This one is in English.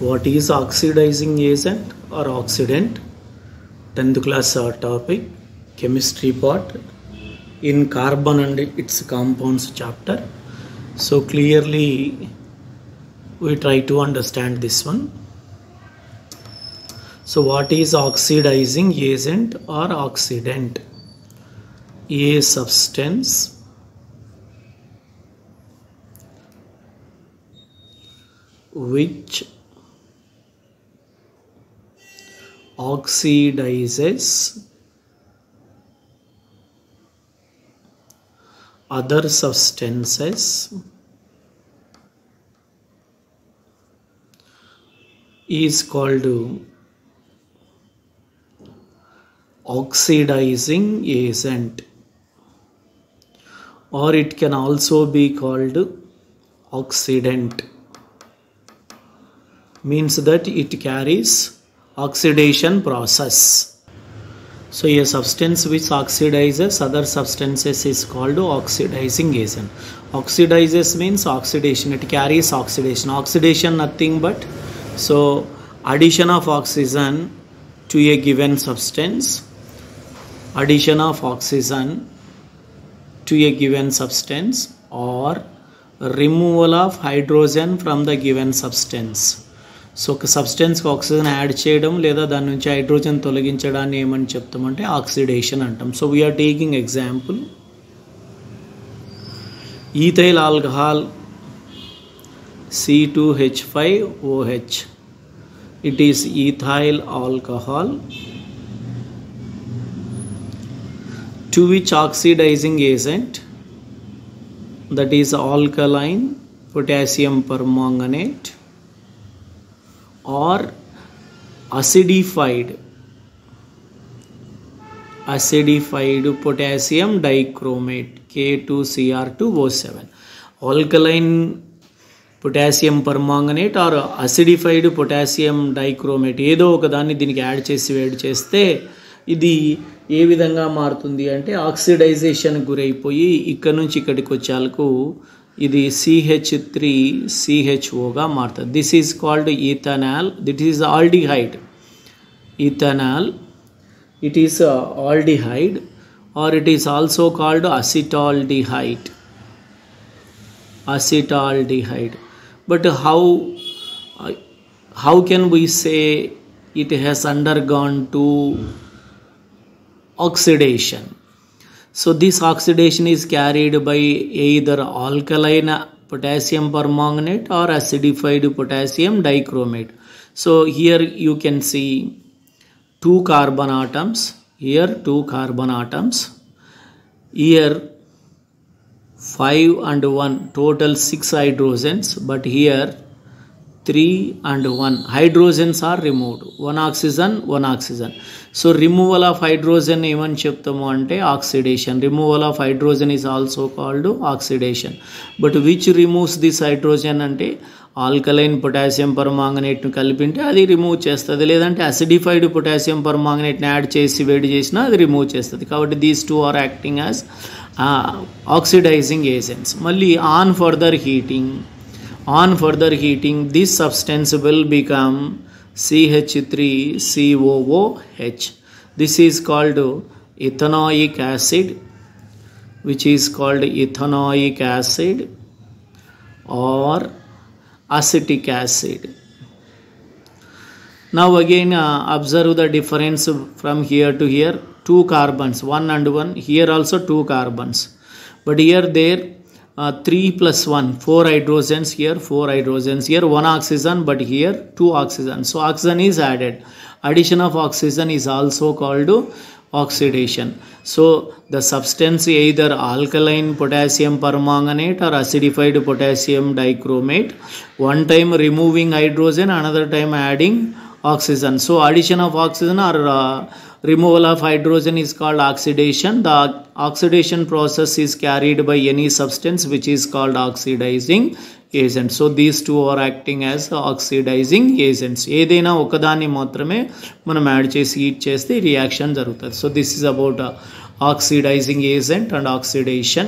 What is oxidizing agent or oxidant? 10th class topic, chemistry part, in carbon and its compounds chapter. So clearly we try to understand this one. So what is oxidizing agent or oxidant? A substance which oxidizes other substances is called oxidizing agent, or it can also be called oxidant. Means that it carries oxidation process. So a substance which oxidizes other substances is called oxidizing agent. Oxidizes means oxidation, it carries oxidation. Oxidation nothing but addition of oxygen to a given substance, addition of oxygen to a given substance, or removal of hydrogen from the given substance. So ఒక సబ్స్టెన్స్కి oxygen add చేయడం లేదా దాని నుంచి hydrogen తొలగించడాన్ని ఏమని చెప్తామంటే oxidation అంటాం. So we are taking example, ethyl alcohol C2H5OH. It is ethyl alcohol to which oxidising agent, that is alkaline potassium permanganate, or acidified potassium dichromate K2Cr2O7. alkaline potassium permanganate or acidified potassium dichromate ఏదో ఒక దాన్ని దీనికి add చేసి వేడి చేస్తే ఇది ఏ విధంగా మారుతుంది అంటే ఆక్సిడైజేషన్ గురైపోయి ఇక్కడ నుంచి ఇక్కడికి వచ్చేందుకు ఇది CH3CHOగా మారుతుంది. This is called ethanol. That is aldehyde. Ethanol, it is aldehyde, or it is also called acetaldehyde. But how can we say it has undergone to oxidation? So this oxidation is carried by either alkaline potassium permanganate or acidified potassium dichromate. So here you can see two carbon atoms, here two carbon atoms, here 5 and 1, total 6 hydrogens, but here 3 and 1 hydrogens are removed, one oxygen. So removal of hydrogen even చెప్తాము అంటే oxidation. Removal of hydrogen is also called oxidation. But which removes this hydrogen అంటే alkaline potassium పర్మాంగనేట్ను కలిపింటే అది remove చేస్తుంది, లేదంటే అసిడిఫైడ్ potassium పర్మాంగనేట్ని add చేసి వేడి చేసినా అది రిమూవ్ చేస్తుంది. కాబట్టి these two are acting as oxidising agents. మళ్ళీ on further heating this substance will become CH3COOH. This is called ethanoic acid, which is called ethanoic acid or acetic acid. Now again observe the difference from here to here. Two carbons, 1 and 1, here also two carbons, but here there 3 plus 1, 4 hydrogens, here 4 hydrogens, here 1 oxygen, but here 2 oxygen. So oxygen is added. Addition of oxygen is also called oxidation. So the substance either alkaline potassium permanganate or acidified potassium dichromate, one time removing hydrogen, another time adding oxygen. So addition of oxygen or removal of hydrogen is called oxidation. The oxidation process is carried by any substance which is called oxidizing agent. So these two are acting as oxidizing agents. ఏదైనా ఒకదాన్ని మాత్రమే మనం add చేసి heat చేస్తే reaction జరుగుతుంది. So this is about oxidizing agent and oxidation.